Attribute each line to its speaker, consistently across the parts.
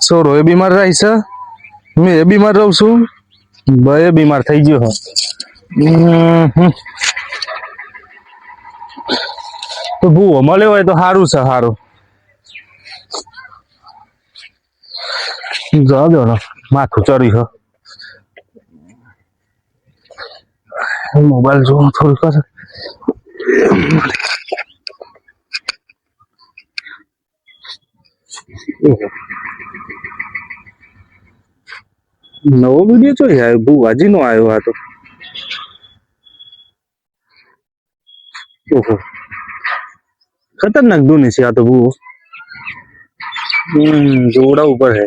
Speaker 1: છોરો એ બીમાર રહી છે, મેં એ બીમાર રહું છું, બે બીમાર થઈ ગયો. તો ભૂવો મળ્યો હોય તો સારું છે, સારું. જાજો ને માથું ચડી છે. મોબાઈલ જોવું થોડું કરે. નવો વિડીયો જોઈ આવ્યો, ભુવાજી નો આવ્યો આ તો. ઓહો, ખતરનાક દુની છે આ તો ભૂવો. જોડા ઉપર है.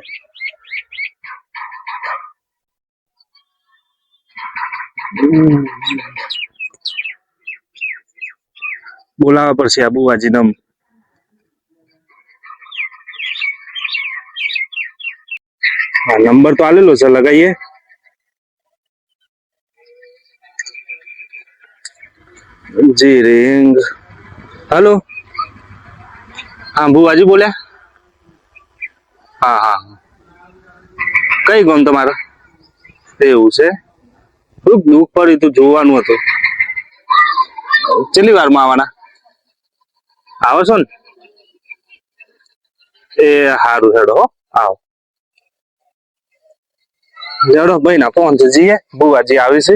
Speaker 1: બોલાવા પડશે આ બુવાજી નમ. હા, નંબર તો આલેલો છે, લગાઈએ. જી रिंग. हेलो, हाँ बुआजी बोल्या. હા હા, કઈ ગામ તમારે? એવું છે, થોડુંક દુઃખ પડ્યું તું, જોવાનું હતું. કેટલી વારમાં આવવાના? આવો છો ને? એ સારું, હેડો આવો. હેડો ભાઈ ના ફોન છે, જઈએ બુવાજી આવે છે.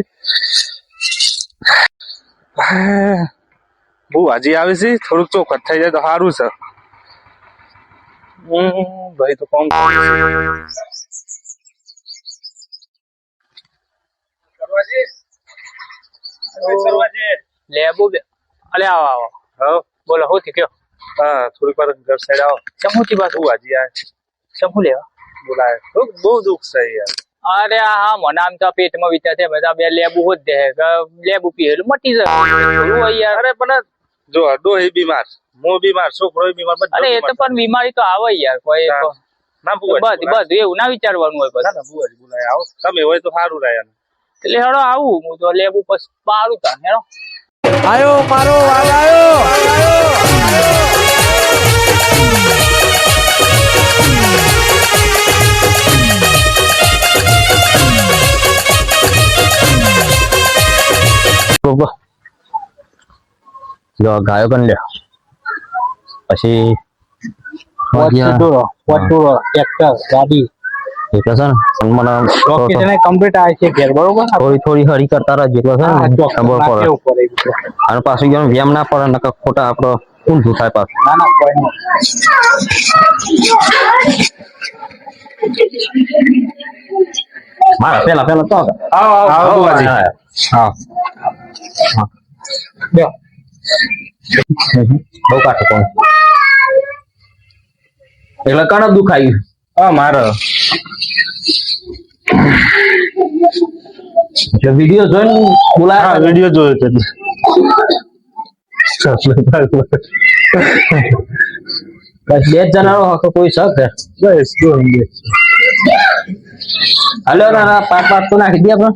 Speaker 1: બુવાજી આવે છે, થોડુંક ચોખત થઈ જાય તો સારું છે. ભાઈ તો કોમ
Speaker 2: લેબુ અલે આવો આવો.
Speaker 1: હા
Speaker 2: બોલો હું થી કયો?
Speaker 1: હા, થોડીક વાર ઘર સાઈડ આવો.
Speaker 2: ચમુતી બાજુ
Speaker 1: બુવાજી આ
Speaker 2: ચમુ લેવા
Speaker 1: બોલાય, બહુ દુઃખ છે યાર.
Speaker 2: અરે હા, મને આમ તો પેટમાં વિચાર છે, બધા બે લેબુ હોત દે, લેબુ પીએ એટલે મટી જાય યાર.
Speaker 1: અરે પણ જો ડોહી બીમાર, હું બીમાર, છોકરો બીમાર,
Speaker 2: અરે એ તો પણ બીમારી તો આવે યાર, કોઈ
Speaker 1: ના બુવાજી
Speaker 2: બધું એવું ના વિચારવાનું હોય.
Speaker 1: ના બુવાજી બોલાય, આવો તમે હોય તો સારું રહે.
Speaker 2: એટલે હેડો આવું, હું તો લેબુ પછી પાડું તા હેડો.
Speaker 3: આયો મારો વાલ આયો.
Speaker 4: જો ગાયો કન લ્યો પછી
Speaker 2: ટ્રેક્ટર ગાડી
Speaker 4: એટલે છે ને મને
Speaker 2: લોકેશન કમ્પ્લીટ આવે છે ઘેર, બરોબર?
Speaker 4: થોડી હરી કરતા રહેજો એટલે છે ને ખબર પડે. અને પાછું જેમ વ્યાયામ ના પડે નકર ખોટા આપણો ઊંધું થાય પાછું.
Speaker 2: ના ના કોઈ નહીં.
Speaker 4: મારા પેલા તો
Speaker 1: આવો બુવાજી.
Speaker 4: હા બહુ કાઢો કોણ એટલે કણ દુખાયું?
Speaker 1: હા મારો
Speaker 4: વિડીયો જોઈને બોલાય.
Speaker 1: વિડીયો જોયો છે.
Speaker 4: બસ 2 જણાનો હકો કોઈ શક છે?
Speaker 1: બસ
Speaker 4: હાલો ના પાક તો નાખી દે આપણે.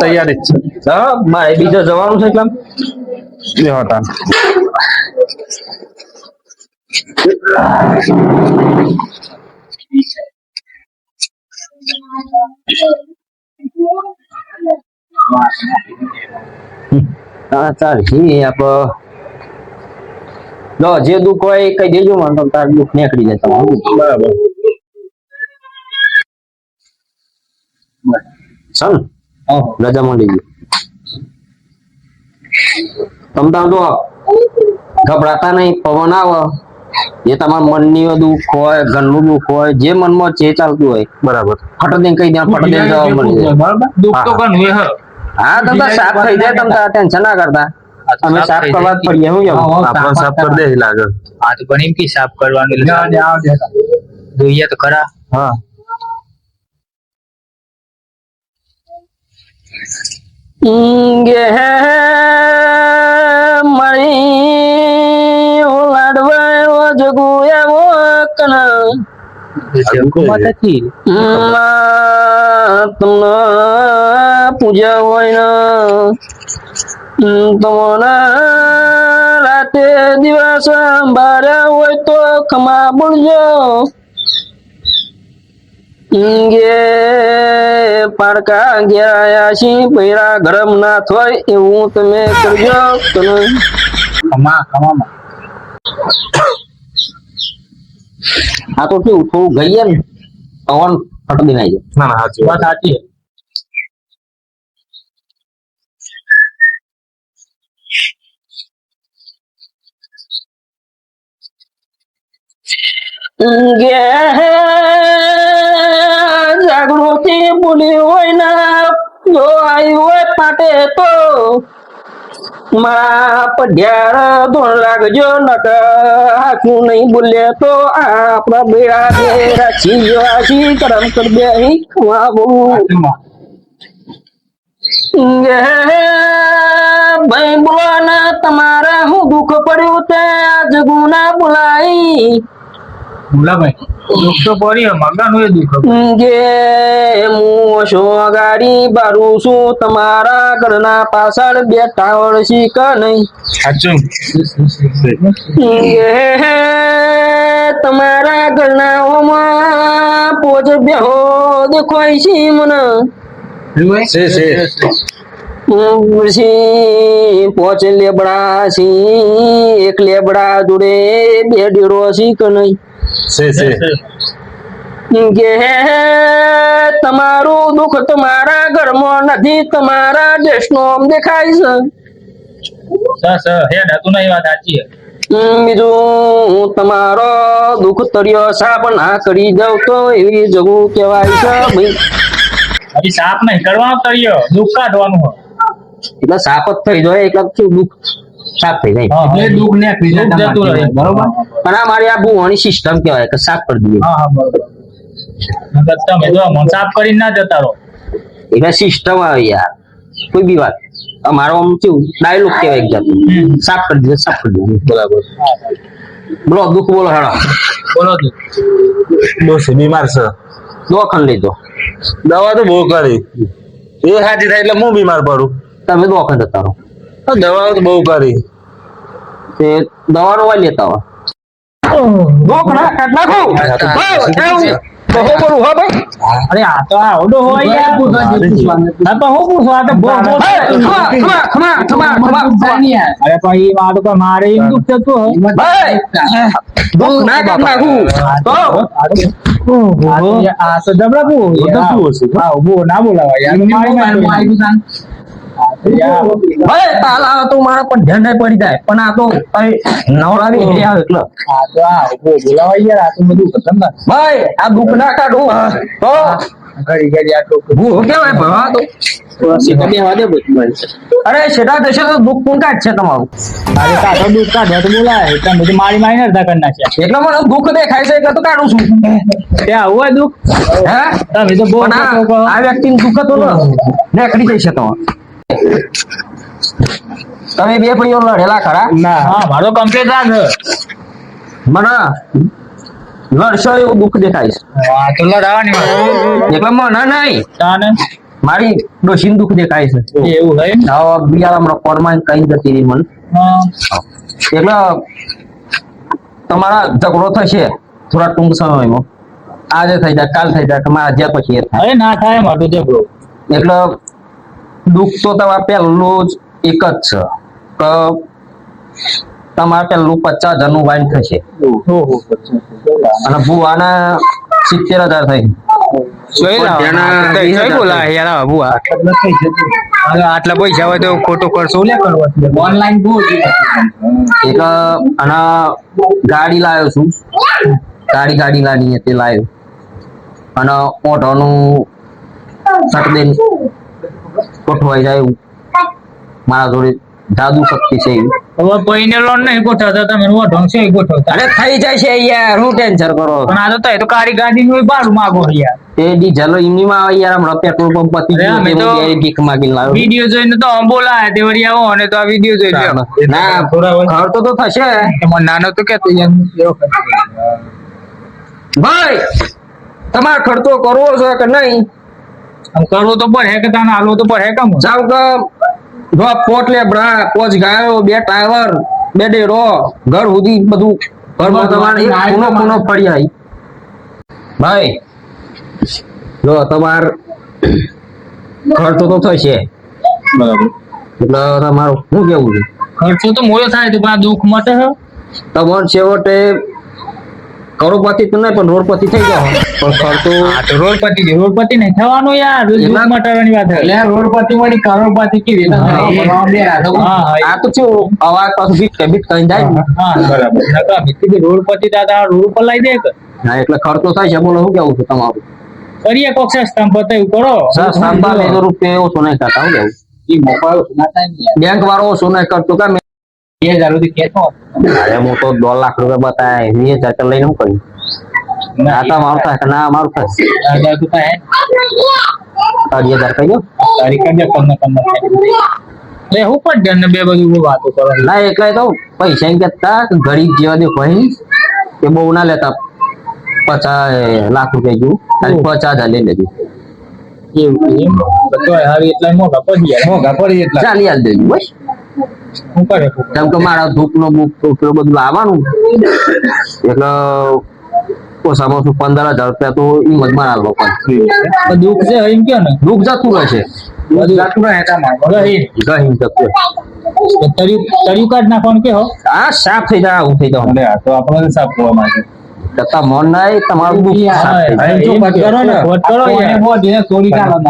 Speaker 1: તૈયારી જ છે.
Speaker 4: હા, મારે બીજો જવાનું છે એટલે
Speaker 1: બે હતા.
Speaker 4: હા ચાલ આપડે જે દુઃખ હોય એ કઈ દેજો મને, તાર દુઃખ નીકળી જાય તમારું.
Speaker 1: બરાબર
Speaker 4: ચાલ રજા મળી ગઈ. તમ તાર તો ગભરાતા નહીં, પવન આવે એ તમારા મનની દુઃખ હોય, ઘરનું દુઃખ હોય, જે મનમાં જે ચાલતું હોય
Speaker 1: બરાબર
Speaker 4: ફટ દઈને કહી દે, ફટ દઈને જવાબ મળી જાય.
Speaker 2: દુઃખ તો ઘણું હોય.
Speaker 4: હા તમ તાર સાફ થઈ જાય, તમ તાર ટેન્શન ના કરતા. અમે સાફ કરવા જ પડીએ. હું
Speaker 1: આપણો સાફ કરી દે લાગે.
Speaker 2: આ તો પણ એમ કે સાફ કરવાનું જોઈએ તો ખરા.
Speaker 4: હા મળી લાડવા જગુ એવો કના તમને પૂજા હોય ને તમને રાતે દિવસ બાર્યા હોય તો ખમા બોલજો ગે પાડકા ગયા છી પૈરા ગરમ ના થાય એવું તમે કરજો તમે આ તો કેવું થોડું ગઈએ ને પવન ફટ દેનાઈ જાય
Speaker 1: ના ના સાચી વાત.
Speaker 2: સાચી
Speaker 4: ગે જાગૃતિ બોલી હોય ના જો આવી હોય પાટે તો મારા પઢિયાર ધોણ લાગજો નક હાથું નહીં બોલે તો આપણા બેડા બે રાખી જોવાથી કરમ કર દે ખવા બહુ ભાઈ બોલો ને તમારે હું દુઃખ પડ્યું તે આજ ગુના બોલાઈ
Speaker 2: ભૂલાભાઈ દુઃખ તો પડી મગન હોય દુઃખ
Speaker 4: ગે હું છો ગાડી બારું છું તમારા ઘરના પાછળ બેઠા વળશી કે નહીં
Speaker 1: સાચું.
Speaker 4: ગે તમારા ઘરના ઓમાં પોચ બેહો દેખાય છે મને
Speaker 1: છે છે
Speaker 4: પછી પોચ લેબડા છે એક લેબડા જોડે બે ડેડો છે કે નહીં
Speaker 1: છે
Speaker 4: કે તમારું દુઃખ તમારા ઘરમાં નથી તમારા દેશનો આમ દેખાય છે
Speaker 2: હેડ હતું નહીં વાત સાચી
Speaker 4: બીજું તમારો દુઃખ તળિયો સાપ ના કરી જાવ તો એવી જગું કહેવાય છે ભાઈ
Speaker 2: હજી સાફ નહીં કરવાનો તળિયો દુઃખ કાઢવાનું હોય
Speaker 4: એટલે સાપ જ થઈ જાય એટલે કેવું દુઃખ સાફ થઈ જાય
Speaker 2: એટલે દુઃખ ને જતું રહે બરોબર
Speaker 4: પણ આ મારી આ ભૂવાની સિસ્ટમ કહેવાય કે સાફ કરી દઈએ
Speaker 2: હા બરોબર નકર તમે જો મન સાફ કરીને ના જતા રહો
Speaker 4: એટલે સિસ્ટમ આવે યાર કોઈ બી વાત અમારો આમ કેવું ડાયલોગ કહેવાય એક જાતનું સાફ કરી દીધો સાફ કરી દીધો
Speaker 1: બરાબર.
Speaker 4: બોલો દુઃખ બોલો હેડો
Speaker 2: બોલો તું
Speaker 1: ડોસી બીમાર છે,
Speaker 4: દવાખાને લઈ જાઓ
Speaker 1: દવા તો બહુ કરી એ સાચી થાય એટલે હું બીમાર પડું.
Speaker 4: તમે દવાખાને જતા રહો
Speaker 1: દવા તો બહુ કરી
Speaker 4: તે દવાનો વાય લેતા હો દવાખાના કાઢ નાખો બહુ બોલું હા ભાઈ
Speaker 2: અરે આ તો આ ઓડો હોય યાર આ તો હું પૂછો આ તો બહુ અરે પણ ઈ મારું તો મારે એમ દુઃખ થતું હોય
Speaker 4: દુઃખ ના કાઢ નાખું તો
Speaker 2: આ તો જબરા બહુ હા બહુ ના બોલાવા યાર મારી
Speaker 4: ભાઈ તાલા તો મારા પર ધ્યાન નહીં પડી જાય પણ આ તો નવરાની ઘરે આવે એટલે
Speaker 2: આ તો આ બહુ બોલાવા યાર આ તો બધું ખતરનાક
Speaker 4: ભાઈ આ દુઃખ ના કાઢું તો
Speaker 2: ઘડી ઘડી આટલું
Speaker 4: ભૂ કેવાય ભવા તો અરે સેટા દેશે તો દુઃખ કોણ કાઢ છે તમારું
Speaker 2: અરે કાઢો દુઃખ કાઢો તો બોલાય તમે બધું મારી મારી અડધા કરી નાખ્યા
Speaker 4: એટલે મને દુઃખ દેખાય છે એટલે તો કાઢું છું
Speaker 2: ત્યાં હોય દુઃખ
Speaker 4: હે
Speaker 2: તમે તો બહુ
Speaker 4: પણ આ વ્યક્તિને દુઃખ તો નીકળી જાય છે તમારે તમે બે પડીઓ લડેલા ખરા
Speaker 2: ના હા મારો કમ્પ્લીટ રાખ
Speaker 4: મને લડશો એવું દુઃખ દેખાય છે
Speaker 2: આ તો લડાવાની
Speaker 4: એટલે મને નહીં
Speaker 2: તાને
Speaker 4: મારી ડોશીને દુઃખ દેખાય છે
Speaker 2: એવું હોય
Speaker 4: હવે બિયારા કોરમાં કઈ જતી રહી મને એટલે તમારા ઝઘડો થશે થોડા ટૂંક સમયમાં આજે થઈ જાય કાલ થઈ જાય તમારા જ્યાં પછી એ થાય
Speaker 2: અરે ના થાય માટું જબરો
Speaker 4: એટલે દુઃખ તો તમારે પહેલું જ એક જ છે કે તમારે પેલું 50,000 વાઇન થશે અને ભુવાના 70,000 થઈ
Speaker 2: આટલા પૈસા હોય તો ખોટો ખર્ચો લે કરવો ઓનલાઈન બહુ
Speaker 4: એક અને ગાડી લાવ્યો છું ગાડી લાવી તે લાવ્યો અને ઓઢોનું સટદેન ગોઠવાઈ જાય એવું મારા જોડે જાદુ શક્તિ છે એવી
Speaker 2: હવે કોઈને લોન નહીં ગોઠવતા તમે ઢંગ છે ગોઠવતા
Speaker 4: અરે થઈ જાય છે યાર હું ટેન્શન કરો
Speaker 2: પણ આ તો કાળી ગાડી નું ભાડું માગો યાર
Speaker 4: એ ડીઝલ એમની માં આવે યાર હમણાં પેટ્રોલ પંપ પતી
Speaker 2: અરે અમે
Speaker 4: ગયું
Speaker 2: તો
Speaker 4: તે ભીખ માગીને લાવ્યો
Speaker 2: વિડીયો જોઈને તો બોલાય તે વળી આવો અને તો આ વિડીયો જોઈ લ્યો
Speaker 4: ના ખર્ચો તો થશે
Speaker 2: તમારે નાનો તો કેતો
Speaker 4: ભાઈ તમારે ખર્ચો કરવો છે કે નહીં
Speaker 2: આમ કરવો તો પડે કે તને હાલવો તો પડે કેમ
Speaker 4: જાવ કે જો પોટ લેબડા 5 ગાયો 2 ટાવર 2 ડેરો ઘર સુધી બધું ઘરમાં તમારે એક ખૂણો પડી આવી ભાઈ જો તમાર ખર્ચો તો થશે
Speaker 2: બરાબર
Speaker 4: એટલે તમારું શું કેવું છે
Speaker 2: ખર્ચો તો મોડો થાય તો પણ દુઃખ મટે છે
Speaker 4: તમારે છેવટે કરોડપતિ તો નહીં પણ રોડપતિ થઈ જાય પણ ખર્ચો
Speaker 2: રોડપતિ નહીં થવાનું યાર દુઃખ મટાડવાની વાત છે રોડપતિ મળી કરોડપતિ કેવી
Speaker 4: આ તો શું અવાજ પાછું બીટ કરીને જાય
Speaker 2: હા બરાબર રોડપતિ દાદા રોડ પર લાવી દે કે
Speaker 4: હા એટલે ખર્ચો થાય છે બોલો શું કેવું છે તમારું
Speaker 2: કરીએ કોક સસ્તા પતાવ્યું કરો
Speaker 4: સાંભા લેજો રૂપિયા ઓછો નહીં કરતા હું કેવું બેંક વાળો ઓછો નહીં કરતો કે
Speaker 2: 2000 સુધી કેતો
Speaker 4: અરે હું તો 2 લાખ રૂપિયા બતાય 20,000 લઈને હું કર્યું આ તો મારું થાય ના મારું થાય
Speaker 2: 1000 તો થાય
Speaker 4: 2,000 કહી દો
Speaker 2: તારી કને 15 એ હું પણ ઘર ને બે બધું વાતો કરો
Speaker 4: ના એકલા તો પૈસા એમ કેતા ગરીબ જેવા દે ભાઈ કે બહુ ના લેતા 50 લાખ રૂપિયા જેવું ખાલી 50,000 લઈ લેજો
Speaker 2: એવું તો હારી એટલા મોઘા પડી એટલા
Speaker 4: ચાલી હાલ દેજો બસ
Speaker 2: શું કરે
Speaker 4: કેમ કે મારા ધૂપ નો બુક તો બધું લાવવાનું એટલે ઓછામાં ઓછું 15,000 રૂપિયા તો એમ જ મારા લોકો
Speaker 2: દુઃખ છે એમ કે ને
Speaker 4: દુઃખ જતું રહેશે
Speaker 2: બધું જતું રહે
Speaker 4: ગહીમ જતું
Speaker 2: તળિયું કાઢ નાખવાનું કે હો
Speaker 4: આ સાફ થઈ જાય આવું થઈ જાય
Speaker 2: તો આપણે સાફ કરવા માંગે
Speaker 4: છતાં મન નહીં તમારું દુઃખ સાફ થઈ જાય
Speaker 2: જો ફટ કરો ને ફટ કરો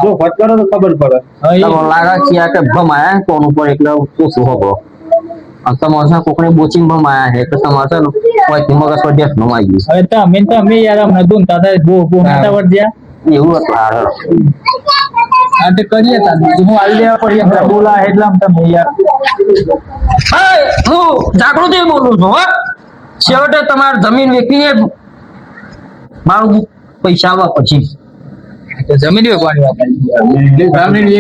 Speaker 2: જો ફટ કરો તો ખબર પડે
Speaker 4: તમને લાગે છે કે ભમાયા કોણ ઉપર એટલે ઓછું હોબો અને તમારે કોકને બોચીને ભમાયા છે એટલે તમારે છે ને કોઈ મગજ પર ડેફ નમાઈ ગયું
Speaker 2: હવે તમે યાર અમને દુન તાતા બહુ નાતા વળજ્યા
Speaker 4: એવું હતું હારે
Speaker 2: આ તે કરીએ તા હું આવી લેવા પડીએ બોલા એટલે તમે યાર
Speaker 4: હું જાગૃતિ બોલું છું હો છેવટે તમારે જમીન વેચીને મારું પૈસા આવવા પછી
Speaker 2: જમીન વેચવાની વાત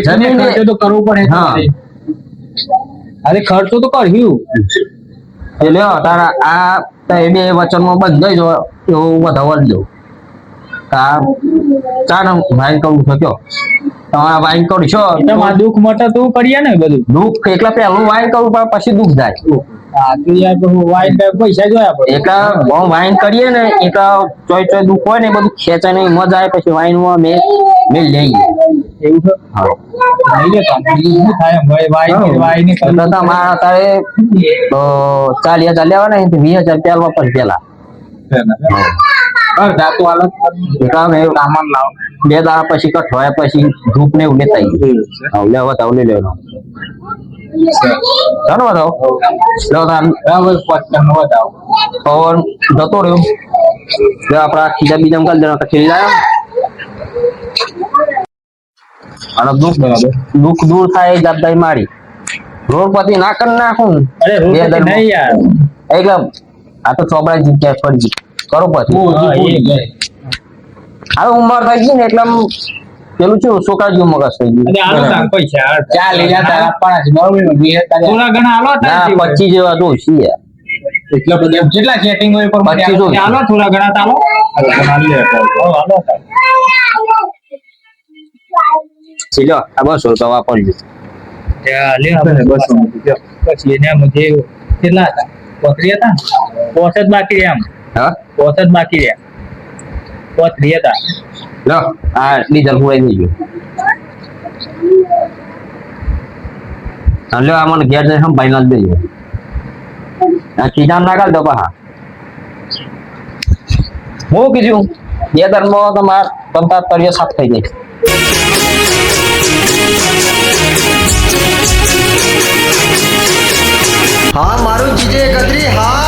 Speaker 2: જમીન ખર્ચો તો કરવો પડે
Speaker 4: હા
Speaker 2: અરે ખર્ચો તો કર્યું
Speaker 4: એટલે તારા આ બે વચનમાં બંધ જો એવું વધાવવા દઉં ચાર વાઈન કરું છો કયો તમારા વાઈન કરું છો
Speaker 2: તમારા દુઃખ માટે તું કરીએ ને બધું
Speaker 4: દુઃખ એકલા પેલું વાઈન કરું પણ પછી દુઃખ જાય
Speaker 2: હા તો યાર વાઈન પૈસા જોયા પડે
Speaker 4: એટલે વાઈન કરીએ ને એટલે ચોય દુઃખ હોય ને બધું ખેંચાય ને મજા આવે પછી વાઈન માં મેં લઈએ
Speaker 2: એવું છે લઈ લે શું થાય ભાઈ વાઈન
Speaker 4: એટલે તમારા અત્યારે 40,000 લેવાના 20,000 પેલા પર પેલા સામાન લાવો 2 દાડા પછી કઠવાયા પછી ધૂપ ને એવું લેતા લેવા તાવ લઈ લેવાનો ચાલો બતાવો પવન જતો રહ્યો આપડા ખીજા બીજા કાલ દેવા ખેલી લાયા અને દુઃખ દૂર થાય એ જવાબદારી મારી રોડપતિ ના કરી નાખું
Speaker 2: અરે રોડપતિ નહીં યાર
Speaker 4: એટલે આ તો ચોપડા જગ્યા ફરી કરો પછી હવે ઉંમર થઈ ગઈ ને એટલે પેલું શું છોકરા જેવું મગજ થઈ ગયું
Speaker 2: પૈસા
Speaker 4: 25 જેવા તો છીએ
Speaker 2: એટલા બધા જેટલા સેટિંગ હોય પર
Speaker 4: 25
Speaker 2: હાલો થોડા ઘણા ચાલો
Speaker 4: ચલો આ 200 રૂપિયા વાપરજો
Speaker 2: પછી એને મુજે કેટલા હતા 35 હતા 65 બાકી રહ્યા
Speaker 4: હા
Speaker 2: 65 બાકી રહ્યા 35 હતા
Speaker 4: લો આ ડીઝલ પુરાઈ દેજો લો આ મને ઘેર જઈને ફાઇનલ દેજો આ કીધા ના કાઢ દો પા હું કીધું 2 માં તમાર તમતા તરિયો સાફ થઈ જાય
Speaker 3: હા મારું જીજે ગદરી હા